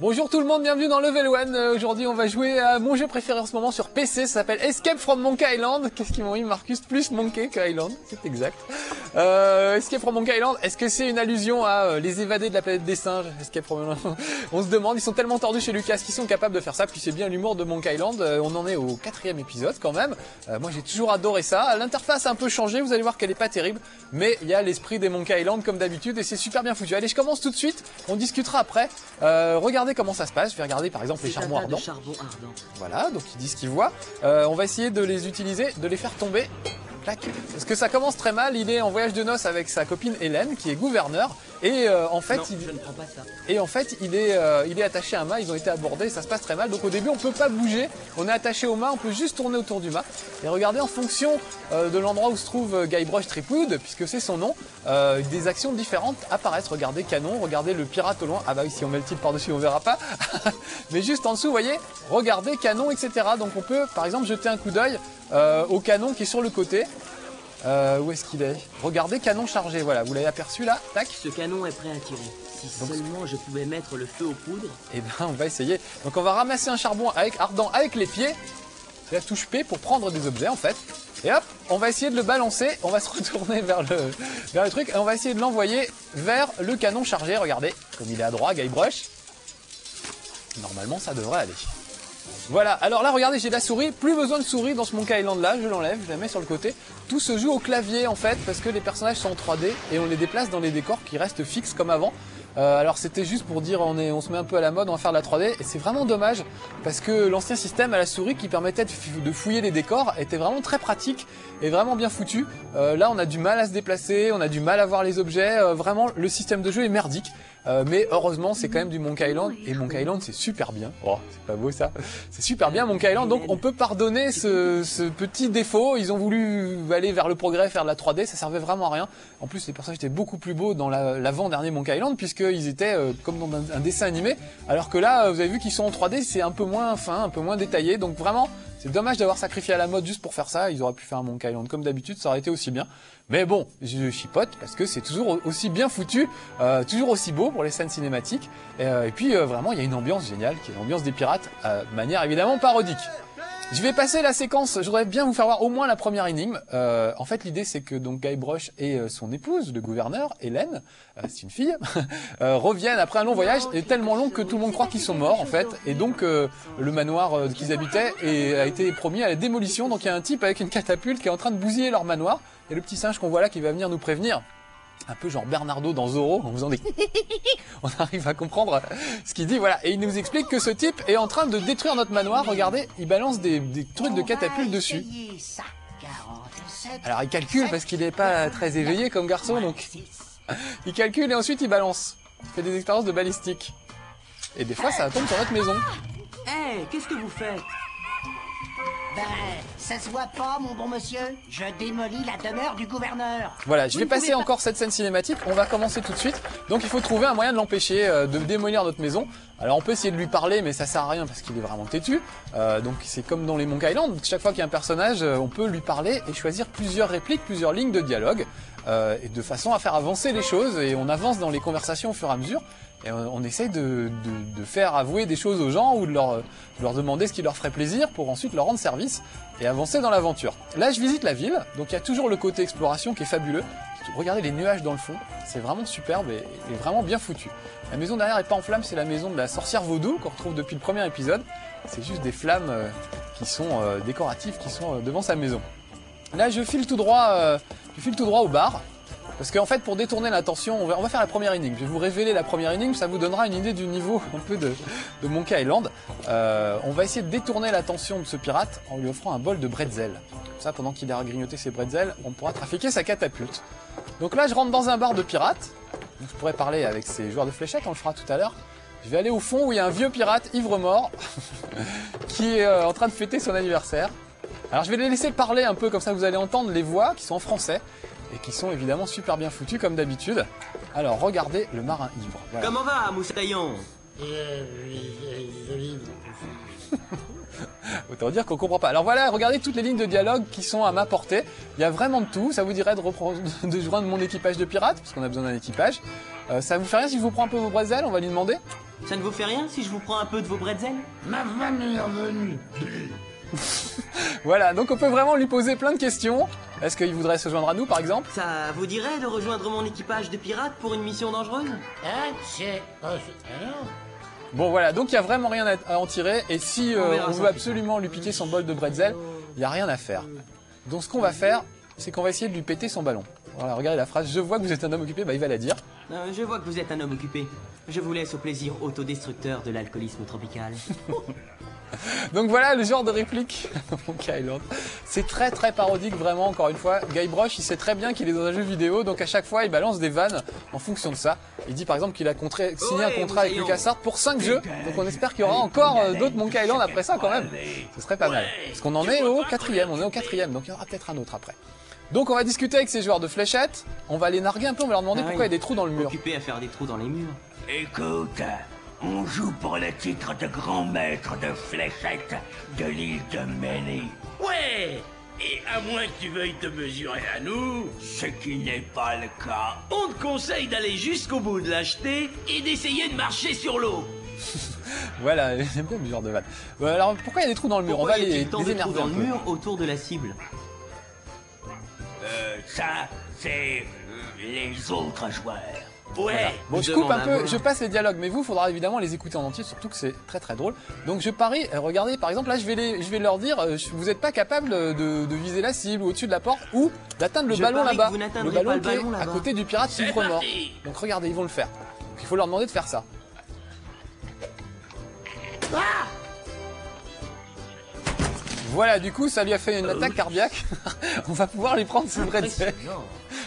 Bonjour tout le monde, bienvenue dans Level 1. Aujourd'hui on va jouer à mon jeu préféré en ce moment sur PC, ça s'appelle Escape from Monkey Island. Qu'est-ce qu'ils m'ont mis Marcus? Plus Monkey que Island, c'est exact. Escape from Monkey Island, est-ce que c'est une allusion à les évadés de la planète des singes? Escape from Island. On se demande, ils sont tellement tordus chez Lucas qu'ils sont capables de faire ça, puis c'est bien l'humour de Monkey Island. On en est au 4e épisode quand même. Moi j'ai toujours adoré ça. L'interface a un peu changé, vous allez voir qu'elle est pas terrible, mais il y a l'esprit des Monkey Island comme d'habitude et c'est super bien foutu. Allez, je commence tout de suite, on discutera après. Regardez comment ça se passe. Je vais regarder par exemple les charbons ardents. Voilà, donc ils disent ce qu'ils voient. On va essayer de les utiliser, de les faire tomber. Clac. Parce que ça commence très mal. Il est en voyage de noces avec sa copine Hélène, qui est gouverneur. Et en fait, je ne prends pas ça. Et en fait, il est attaché à un mât. Ils ont été abordés. Ça se passe très mal. Donc au début, on peut pas bouger. On est attaché au mât. On peut juste tourner autour du mât. Et regardez, en fonction de l'endroit où se trouve Guybrush Threepwood, puisque c'est son nom, des actions différentes apparaissent. Regardez canon. Regardez le pirate au loin. Ah bah oui, si on met le titre par-dessus, on verra pas. Mais juste en dessous, vous voyez, regardez canon, etc. Donc on peut, par exemple, jeter un coup d'œil au canon qui est sur le côté. Où est-ce qu'il est? Regardez, canon chargé, voilà, vous l'avez aperçu là, tac. Ce canon est prêt à tirer. Si seulement je pouvais mettre le feu aux poudres. Eh ben, on va essayer. Donc on va ramasser un charbon ardent avec les pieds. C'est la touche P pour prendre des objets en fait. Et hop, on va essayer de le balancer. On va se retourner vers le truc et on va essayer de l'envoyer vers le canon chargé. Regardez, comme il est à droite, Guybrush. Normalement, ça devrait aller. Voilà, alors là regardez, j'ai la souris, plus besoin de souris dans ce Monkey Island là, je l'enlève, je la mets sur le côté. Tout se joue au clavier en fait, parce que les personnages sont en 3D et on les déplace dans les décors qui restent fixes comme avant. Alors c'était juste pour dire on se met un peu à la mode, on va faire de la 3D et c'est vraiment dommage parce que l'ancien système à la souris qui permettait de fouiller les décors était vraiment très pratique et vraiment bien foutu. Là on a du mal à se déplacer, on a du mal à voir les objets, vraiment le système de jeu est merdique. Mais heureusement c'est quand même du Monkey Island et Monkey Island c'est super bien. Oh c'est pas beau ça. C'est super bien Monkey Island, donc on peut pardonner ce petit défaut. Ils ont voulu aller vers le progrès, faire de la 3D, ça servait vraiment à rien. En plus les personnages étaient beaucoup plus beaux dans l'avant-dernier Monkey Island puisqu'ils étaient comme dans un dessin animé. Alors que là vous avez vu qu'ils sont en 3D, c'est un peu moins fin, un peu moins détaillé. Donc vraiment c'est dommage d'avoir sacrifié à la mode juste pour faire ça. Ils auraient pu faire un Monkey Island comme d'habitude, ça aurait été aussi bien. Mais bon, je chipote parce que c'est toujours aussi bien foutu, toujours aussi beau pour les scènes cinématiques. Et puis vraiment, il y a une ambiance géniale, qui est l'ambiance des pirates, de manière évidemment parodique. Je vais passer la séquence, je voudrais bien vous faire voir au moins la première énigme. En fait, l'idée c'est que donc Guybrush et son épouse, le gouverneur, Hélène, c'est une fille, reviennent après un long voyage, et tellement long que tout le monde croit qu'ils sont morts en fait. Et donc le manoir qu'ils habitaient a été promis à la démolition. Donc il y a un type avec une catapulte qui est en train de bousiller leur manoir. Et le petit singe qu'on voit là qui va venir nous prévenir. Un peu genre Bernardo dans Zorro, en faisant des... On arrive à comprendre ce qu'il dit, voilà. Et il nous explique que ce type est en train de détruire notre manoir. Regardez, il balance des trucs de catapulte dessus. Alors il calcule parce qu'il n'est pas très éveillé comme garçon, donc... Il calcule et ensuite il balance. Il fait des expériences de balistique. Et des fois ça tombe sur notre maison. Hé, qu'est-ce que vous faites? Ben, ça se voit pas, mon bon monsieur. Je démolis la demeure du gouverneur. Voilà, je vais passer encore cette scène cinématique. On va commencer tout de suite. Donc il faut trouver un moyen de l'empêcher de démolir notre maison. Alors on peut essayer de lui parler, mais ça sert à rien parce qu'il est vraiment têtu. Donc c'est comme dans les Monkey Island. Chaque fois qu'il y a un personnage, on peut lui parler et choisir plusieurs répliques, plusieurs lignes de dialogue. Et de façon à faire avancer les choses. Et on avance dans les conversations au fur et à mesure. Et on essaye de faire avouer des choses aux gens ou de leur demander ce qui leur ferait plaisir pour ensuite leur rendre service et avancer dans l'aventure. Là, je visite la ville, donc il y a toujours le côté exploration qui est fabuleux. Regardez les nuages dans le fond, c'est vraiment superbe et vraiment bien foutu. La maison derrière est pas en flammes, c'est la maison de la sorcière vaudou qu'on retrouve depuis le premier épisode. C'est juste des flammes qui sont décoratives, qui sont devant sa maison. Là, je file tout droit au bar. Parce qu'en fait, pour détourner l'attention, on va faire la première énigme. Je vais vous révéler la première énigme, ça vous donnera une idée du niveau un peu de Monkey Island. On va essayer de détourner l'attention de ce pirate en lui offrant un bol de bretzel. Comme ça, pendant qu'il ira grignoter ses bretzels, on pourra trafiquer sa catapulte. Donc là, je rentre dans un bar de pirates. Donc, je pourrais parler avec ces joueurs de fléchettes, on le fera tout à l'heure. Je vais aller au fond où il y a un vieux pirate ivre-mort qui est en train de fêter son anniversaire. Alors je vais les laisser parler un peu, comme ça vous allez entendre les voix qui sont en français. Et qui sont évidemment super bien foutus comme d'habitude. Alors regardez le marin ivre. Voilà. Comment va, Moussaillon? Autant dire qu'on comprend pas. Alors voilà, regardez toutes les lignes de dialogue qui sont à ma portée. Il y a vraiment de tout. Ça vous dirait de joindre mon équipage de pirates, parce qu'on a besoin d'un équipage. Ça vous fait rien si je vous prends un peu vos bretzels? On va lui demander. Ça ne vous fait rien si je vous prends un peu de vos bretzels? Ma femme est revenue. Voilà, donc on peut vraiment lui poser plein de questions. Est-ce qu'il voudrait se joindre à nous, par exemple? Ça vous dirait de rejoindre mon équipage de pirates pour une mission dangereuse? Ah, c'est... Ah non. Bon voilà, donc il y a vraiment rien à en tirer. Et si On verra on ça veut plus absolument lui piquer son bol de bretzel, il n'y a rien à faire. Donc ce qu'on va faire, c'est qu'on va essayer de lui péter son ballon. Voilà, regardez la phrase, je vois que vous êtes un homme occupé, bah il va la dire. Je vois que vous êtes un homme occupé. Je vous laisse au plaisir autodestructeur de l'alcoolisme tropical. Donc voilà le genre de réplique dans Monkey Island. C'est très très parodique vraiment, encore une fois. Guybrush il sait très bien qu'il est dans un jeu vidéo, donc à chaque fois il balance des vannes en fonction de ça. Il dit par exemple qu'il a signé un contrat avec LucasArts pour 5 jeux, donc on espère qu'il y aura encore d'autres Monkey Island après ça quand même. Ce serait pas mal. Parce qu'on en est au 4e, on est au 4e, donc il y aura peut-être un autre après. Donc on va discuter avec ces joueurs de fléchettes, on va les narguer un peu, on va leur demander pourquoi il y a des trous dans le mur. Occupé à faire des trous dans les murs. Écoute, on joue pour le titre de grand maître de fléchettes de l'île de Mélie. Ouais. Et à moins que tu veuilles te mesurer à nous, Ce qui n'est pas le cas. on te conseille d'aller jusqu'au bout de l'acheter et d'essayer de marcher sur l'eau. Voilà, j'aime bien le genre de vanne. Alors pourquoi il y a des trous dans le mur? Pourquoi On va y a-t-il les tant de trous énerver dans un le peu. mur autour de la cible? Ça, c'est les autres joueurs. Ouais. Bon, je Demande coupe un à peu, voir. je passe les dialogues, mais vous, faudra évidemment les écouter en entier, surtout que c'est très très drôle. Donc je parie, regardez, par exemple, là, je vais leur dire, vous n'êtes pas capable de viser la cible ou au-dessus de la porte ou d'atteindre le Je ballon parie que là-bas. vous Le n'atteindrez ballon pas le qui est ballon à là-bas. côté du pirate C'est ivre mort. parti. Donc regardez, ils vont le faire. Donc, il faut leur demander de faire ça. Voilà, du coup, ça lui a fait une attaque cardiaque. On va pouvoir lui prendre ses bretzel.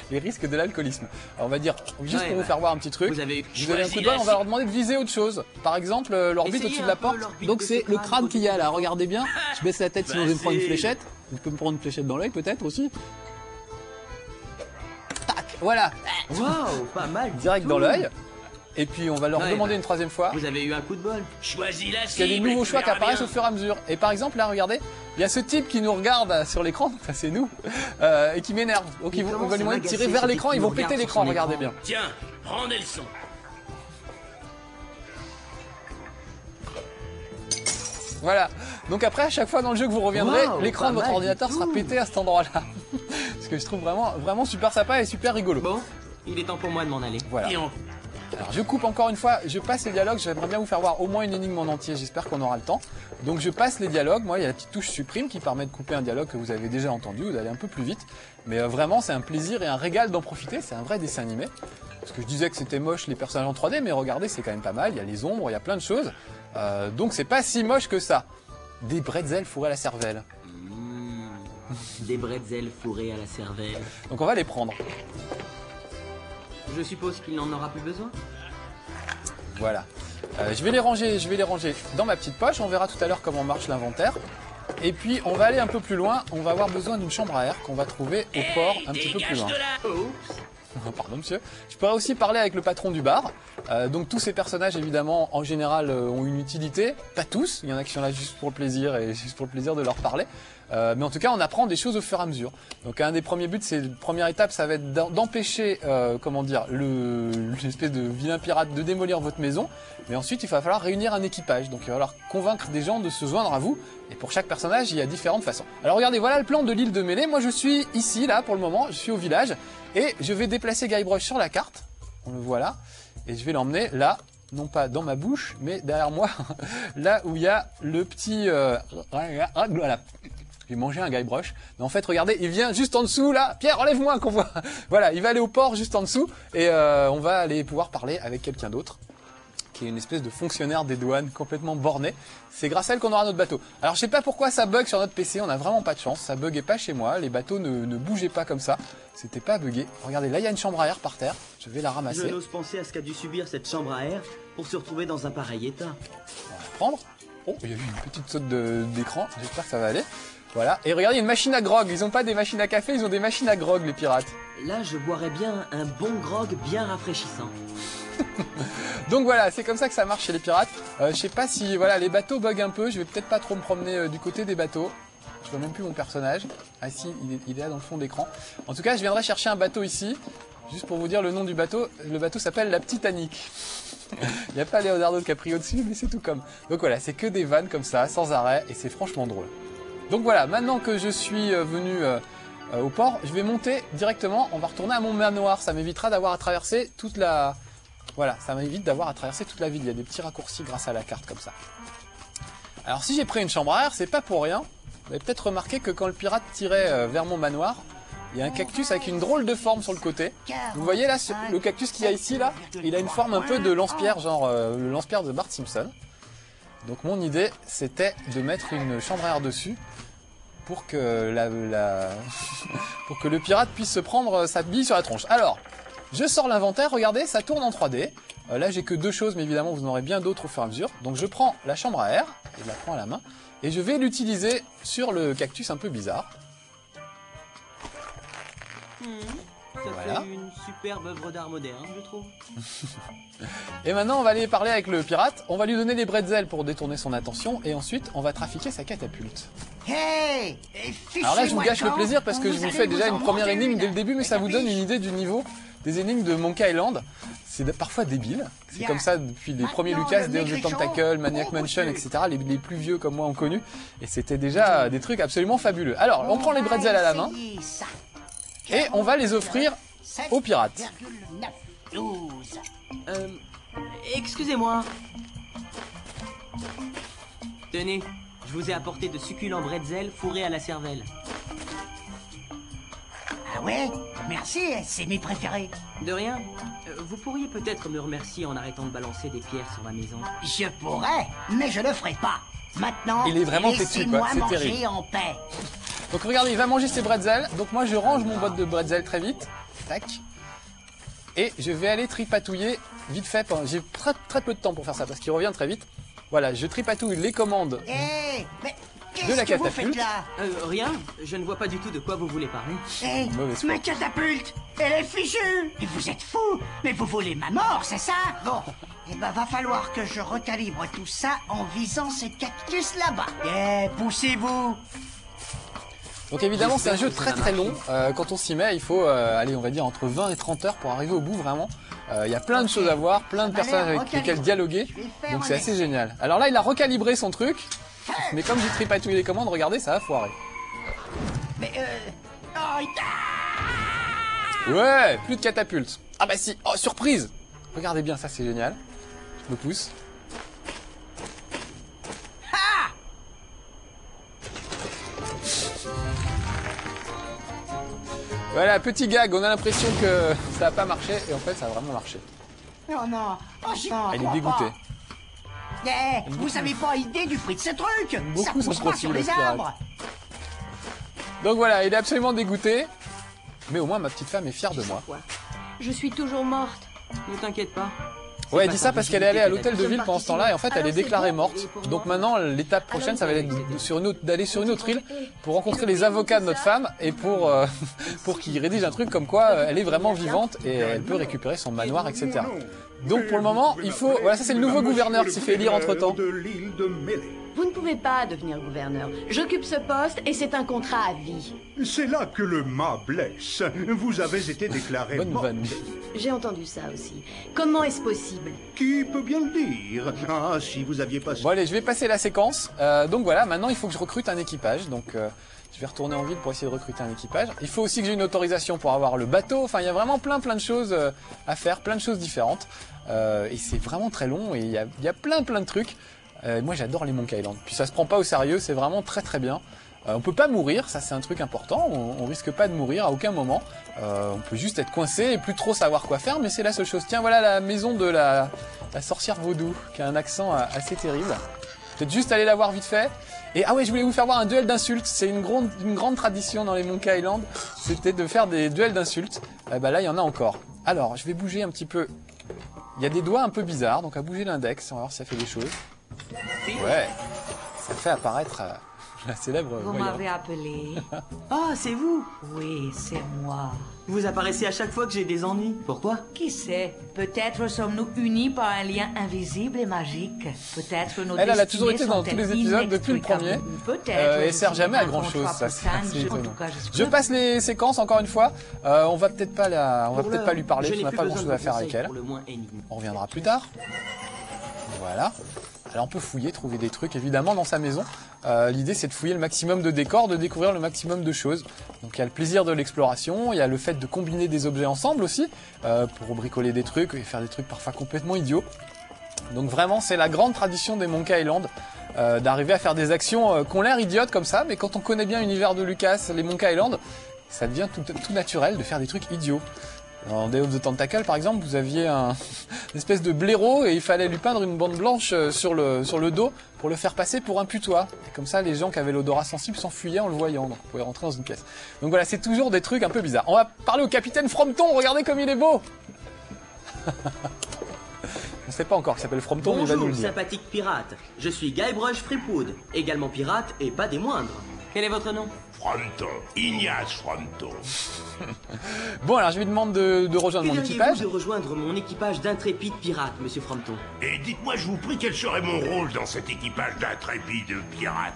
Les risques de l'alcoolisme. Alors, on va dire, juste Ouais, pour vous bah, faire voir un petit truc. Vous avez Vous avez un coup de bol, on va leur demander de viser autre chose. Par exemple, l'orbite Essayez au-dessus de un la peu porte. l'orbite Donc de c'est ce le crâne crâne qu'il y a là, côté. regardez bien. Je baisse la tête sinon je vais me prendre une Vas-y. fléchette. Vous pouvez me prendre une fléchette dans l'œil peut-être aussi. Tac, voilà, Waouh, pas mal. direct du dans tout. l'œil. Et puis on va leur Ouais, demander bah. une troisième fois. Vous avez eu un coup de bol. Choisis la Parce qu'il y a des cible et nouveaux tu choix qui verras apparaissent bien. au fur et à mesure. Et par exemple, là, regardez, il y a ce type qui nous regarde sur l'écran, enfin c'est nous, et qui m'énerve. Donc Il on commence va à lui demander de tirer m'agacer, vers ce l'écran, type ils qui vont nous péter regarde l'écran, sur son regardez écran. bien. Tiens, prends Nelson. Voilà. Donc après, à chaque fois dans le jeu que vous reviendrez, Waouh, l'écran pas de votre mal ordinateur du sera tout. pété à cet endroit-là. Ce que je trouve vraiment super sympa et super rigolo. Bon, il est temps pour moi de m'en aller. Voilà. Et on... Alors je coupe encore une fois, je passe les dialogues, j'aimerais bien vous faire voir au moins une énigme en entier, j'espère qu'on aura le temps. Donc je passe les dialogues, moi il y a la petite touche supprime qui permet de couper un dialogue que vous avez déjà entendu, vous allez un peu plus vite. Mais vraiment c'est un plaisir et un régal d'en profiter, c'est un vrai dessin animé. Parce que je disais que c'était moche les personnages en 3D, mais regardez c'est quand même pas mal, il y a les ombres, il y a plein de choses. Donc c'est pas si moche que ça. Des bretzels fourrés à la cervelle. Des bretzels fourrés à la cervelle. Donc on va les prendre. Je suppose qu'il n'en aura plus besoin. Voilà. Je vais les ranger dans ma petite poche. On verra tout à l'heure comment marche l'inventaire. Et puis on va aller un peu plus loin. On va avoir besoin d'une chambre à air qu'on va trouver au port un petit peu plus Dégage loin. de là. Pardon monsieur. Je pourrais aussi parler avec le patron du bar. Donc tous ces personnages évidemment en général ont une utilité. Pas tous. Il y en a qui sont là juste pour le plaisir et juste pour le plaisir de leur parler. Mais en tout cas on apprend des choses au fur et à mesure. Donc un des premiers buts, première étape, ça va être d'empêcher comment dire l'espèce de vilain pirate de démolir votre maison. Mais ensuite il va falloir réunir un équipage. Donc il va falloir convaincre des gens de se joindre à vous. Et pour chaque personnage il y a différentes façons. Alors regardez, voilà le plan de l'île de Mélie. Moi je suis ici là pour le moment. Je suis au village. Et je vais déplacer Guybrush sur la carte, on le voit là, et je vais l'emmener là, non pas dans ma bouche, mais derrière moi, là où il y a le petit... voilà, j'ai mangé un Guybrush, mais en fait regardez, il vient juste en dessous là, Pierre enlève-moi qu'on voit, voilà, il va aller au port juste en dessous, et on va aller pouvoir parler avec quelqu'un d'autre, qui est une espèce de fonctionnaire des douanes complètement borné. C'est grâce à elle qu'on aura notre bateau. Alors je sais pas pourquoi ça bug sur notre PC, on a vraiment pas de chance, ça buguait pas chez moi, les bateaux ne bougeaient pas comme ça, c'était pas bugué. Regardez, là il y a une chambre à air par terre, je vais la Je ramasser, n'ose penser à ce qu'a dû subir cette chambre à air pour se retrouver dans un pareil état. on va la prendre. Oh, il y a eu une petite saute d'écran, j'espère que ça va aller. Voilà, et regardez, il y a une machine à grog, ils ont pas des machines à café, ils ont des machines à grog les pirates. Là, je boirais bien un bon grog bien rafraîchissant. Donc voilà, c'est comme ça que ça marche chez les pirates. Je sais pas si voilà les bateaux bug un peu, je vais peut-être pas trop me promener du côté des bateaux. Je vois même plus mon personnage. Ah si, il est là dans le fond d'écran. En tout cas, je viendrai chercher un bateau ici. Juste pour vous dire le nom du bateau, le bateau s'appelle la Titanic. Il n'y a pas Leonardo DiCaprio dessus, mais c'est tout comme. Donc voilà, c'est que des vannes comme ça, sans arrêt, et c'est franchement drôle. Donc voilà, maintenant que je suis venu au port, je vais monter directement, on va retourner à mon manoir. Ça m'évitera d'avoir à traverser toute la... Voilà, ça m'évite d'avoir à traverser toute la ville. Il y a des petits raccourcis grâce à la carte comme ça. Alors si j'ai pris une chambre à air, c'est pas pour rien. Vous avez peut-être remarqué que quand le pirate tirait vers mon manoir, il y a un cactus avec une drôle de forme sur le côté. Vous voyez là, le cactus qu'il y a ici, là, il a une forme un peu de lance-pierre, genre le lance-pierre de Bart Simpson. Donc mon idée, c'était de mettre une chambre à air dessus pour que, pour que le pirate puisse se prendre sa bille sur la tronche. Alors, je sors l'inventaire, regardez, ça tourne en 3D. Là, j'ai que 2 choses, mais évidemment, vous en aurez bien d'autres au fur et à mesure. Donc je prends la chambre à air, et je la prends à la main, et je vais l'utiliser sur le cactus un peu bizarre. Ça Voilà. fait une superbe œuvre d'art moderne, je trouve. Et maintenant, on va aller parler avec le pirate. On va lui donner des bretzels pour détourner son attention. Et ensuite, on va trafiquer sa catapulte. Hey, Alors là, je vous gâche le plaisir parce que je vous vous allez fais déjà vous en une première manger énigme une. dès le début. Mais ça vous donne une idée du niveau des énigmes de Monkey Island. C'est parfois débile. C'est Bien. comme ça depuis les premiers Maintenant, Lucas, le Day of the maigrichon, Tentacle, Maniac oh, Mansion, monsieur. etc. Les plus vieux comme moi ont connu. Et c'était déjà des trucs absolument fabuleux. Alors, on prend les bretzels à la main. Et on va les offrir aux pirates. 7,912. Excusez-moi. Tenez, je vous ai apporté de succulents bretzels fourrés à la cervelle. Ah ouais? Merci, c'est mes préférés. De rien. Vous pourriez peut-être me remercier en arrêtant de balancer des pierres sur ma maison. Je pourrais, mais je le ferai pas. Maintenant, Il est vraiment têtu, quoi. laissez-moi C'est manger terrible. en paix. Donc regardez, il va manger ses bretzels. Donc moi, je range mon boîte de bretzels très vite. Tac. Et je vais aller tripatouiller vite fait. J'ai très peu de temps pour faire ça parce qu'il revient très vite. Voilà, je tripatouille les commandes. Hé, mais De la qu'est-ce que vous catapulte. faites là? Rien. Je ne vois pas du tout de quoi vous voulez parler. Hé, Mauvaise ma foi. catapulte, elle est fichue. Mais vous êtes fous. Mais vous voulez ma mort, c'est ça? Bon, eh ben va falloir que je recalibre tout ça en visant ce cactus là-bas. Eh, poussez-vous. Donc évidemment, c'est un jeu J'espère très que ça va très long. Quand on s'y met, il faut aller, on va dire, entre 20 et 30 heures pour arriver au bout vraiment. Il y a plein de choses à voir, plein de Ça m'a personnages l'air avec lesquels recalibré. dialoguer. Je vais faire Donc un c'est assez essai. génial. Alors là, il a recalibré son truc. Mais comme j'ai tripatouillé les commandes, regardez, ça a foiré. Mais oh, Ouais, plus de catapulte. Ah bah si, oh surprise. Regardez bien, ça c'est génial. Je me pousse. Voilà, petit gag, on a l'impression que ça n'a pas marché et en fait ça a vraiment marché. oh non, oh, j'y crois Elle est dégoûtée. pas. Eh, vous avez pas idée du prix de ce truc? Beaucoup Ça son pousse pas profil, sur le les pirate. arbres. Donc voilà, il est absolument dégoûté. Mais au moins ma petite femme est fière de moi. Quoi? Je suis toujours morte. Ne t'inquiète pas. Ouais, elle dit ça parce qu'elle est allée à l'hôtel de ville pendant ce temps-là et en fait elle est déclarée morte. Donc maintenant l'étape prochaine ça va être d'aller sur une autre île pour rencontrer les avocats de notre femme et pour qu'ils rédigent un truc comme quoi elle est vraiment vivante et elle peut récupérer son manoir, etc. Donc pour le moment il faut... Voilà, ça c'est le nouveau gouverneur qui s'est fait élire entre temps. De l'île de Melee. Vous ne pouvez pas devenir gouverneur. J'occupe ce poste et c'est un contrat à vie. C'est là que le mât blesse. Vous avez été déclaré Bonne mort. vanne. J'ai entendu ça aussi. Comment est-ce possible? Qui peut bien le dire? Ah, si vous aviez passé... Bon allez, je vais passer la séquence. Donc voilà, maintenant il faut que je recrute un équipage. Donc je vais retourner en ville pour essayer de recruter un équipage. Il faut aussi que j'ai une autorisation pour avoir le bateau. Enfin, il y a vraiment plein de choses à faire, plein de choses différentes. Et c'est vraiment très long et il y a plein de trucs. Moi j'adore les Monkey Island. Puis ça se prend pas au sérieux, c'est vraiment très très bien. On peut pas mourir, ça c'est un truc important. On risque pas de mourir à aucun moment. On peut juste être coincé et plus trop savoir quoi faire, mais c'est la seule chose. Tiens, voilà la maison de la sorcière vaudou, qui a un accent assez terrible. Peut-être juste aller la voir vite fait. Et ah ouais, je voulais vous faire voir un duel d'insultes. C'est une grande tradition dans les Monkey Island. C'était de faire des duels d'insultes. Bah là, il y en a encore. Alors, je vais bouger un petit peu. Il y a des doigts un peu bizarres, donc à bouger l'index, on va voir si ça fait des choses. Ouais, ça fait apparaître La célèbre Vous voyante. m'avez appelé. Ah, c'est vous. Oui, c'est moi. Vous apparaissez à chaque fois que j'ai des ennuis. Pourquoi? Qui sait? Peut-être sommes-nous unis par un lien invisible et magique. Peut-être nos Elle a toujours destinées été dans tous les sont-elles épisodes depuis le inextricables. premier. Ou peut-être Et sert jamais à grand chose, ça c'est assez étonnant. Je passe les séquences encore une fois. On va peut-être pas lui parler, parce qu'on n'a pas grand chose à faire avec elle. On reviendra plus tard. Voilà. Alors on peut fouiller, trouver des trucs évidemment dans sa maison. L'idée c'est de fouiller le maximum de décors, de découvrir le maximum de choses. Donc il y a le plaisir de l'exploration, il y a le fait de combiner des objets ensemble aussi, pour bricoler des trucs et faire des trucs parfois complètement idiots. Donc vraiment c'est la grande tradition des Monkey Island, d'arriver à faire des actions qui ont l'air idiotes comme ça, mais quand on connaît bien l'univers de Lucas, les Monkey Island, ça devient tout naturel de faire des trucs idiots. Dans Day of the Tentacle, par exemple, vous aviez une espèce de blaireau et il fallait lui peindre une bande blanche sur le dos pour le faire passer pour un putois. Et comme ça, les gens qui avaient l'odorat sensible s'enfuyaient en le voyant, donc on pouvait rentrer dans une pièce. Donc voilà, c'est toujours des trucs un peu bizarres. On va parler au capitaine Frompton, regardez comme il est beau. On ne sait pas encore qu'il s'appelle Frompton, mais il va nous le Bonjour, dire. sympathique pirate. Je suis Guybrush Threepwood, également pirate et pas des moindres. Quel est votre nom? Fronton, Ignace Fronton. Bon, alors je lui demande de rejoindre Que mon diriez-vous équipage. de rejoindre mon équipage d'intrépides pirates, monsieur Frompton? Et dites-moi, je vous prie, quel serait mon rôle dans cet équipage d'intrépides pirates?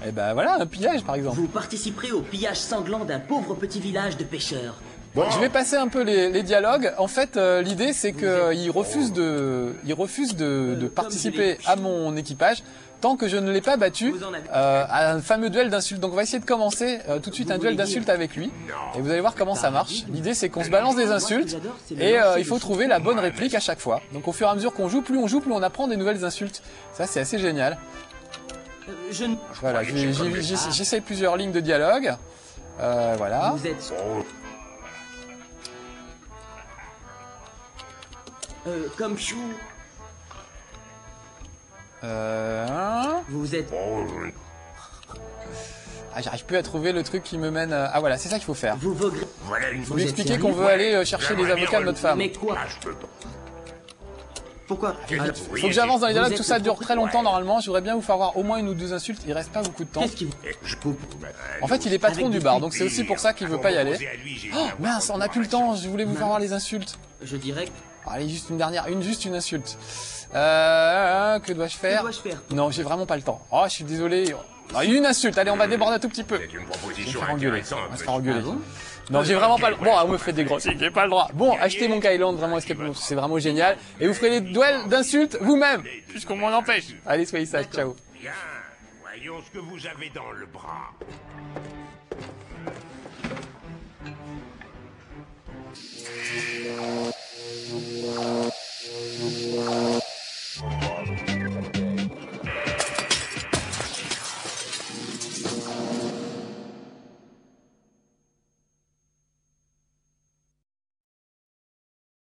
Et ben voilà, un pillage par exemple. Vous participerez au pillage sanglant d'un pauvre petit village de pêcheurs. Bon, je vais passer un peu les dialogues. En fait, l'idée c'est qu'il refuse de participer à mon équipage tant que je ne l'ai pas battu à un fameux duel d'insultes. Donc on va essayer de commencer tout de suite un duel d'insultes avec lui. Et vous allez voir comment ça marche. L'idée c'est qu'on se balance des insultes et il faut trouver la bonne réplique à chaque fois. Donc au fur et à mesure qu'on joue, plus on apprend des nouvelles insultes. Ça c'est assez génial. Voilà, j'essaie plusieurs lignes de dialogue. Voilà. Vous êtes... comme chou. Vous êtes... Ah, j'arrive plus à trouver le truc qui me mène... Ah voilà, c'est ça qu'il faut faire. Vous Voilà une Vous lui expliquez qu'on veut aller chercher les avocats de notre femme. Mais quoi? Ah, je peux pas. Pourquoi? Il faut que j'avance dans les dialogues, tout ça dure très longtemps normalement. Je voudrais bien vous faire voir au moins une ou deux insultes, il reste pas beaucoup de temps. Qu'est-ce qui vous... En fait, il est patron du bar, donc c'est aussi pour ça qu'il veut pas y aller. Oh mince, on a plus le temps, je voulais vous faire voir les insultes. Je dirais... Allez, juste une dernière, juste une insulte. Que dois-je faire? Non, j'ai vraiment pas le temps. Oh, je suis désolé. Ah, une insulte, allez, on va déborder un tout petit peu. C'est une On va proposition se faire engueuler. intéressante. On va se faire engueuler. Non, j'ai vraiment pas le... Bon, on me fait des gros signes, j'ai pas le droit. Bon, achetez Monkey Island, vraiment Escape Room, c'est vraiment génial. Et vous ferez les duels d'insultes vous-même, puisqu'on m'en empêche. Allez, soyez sages, ciao. Bien, voyons ce que vous avez dans le bras.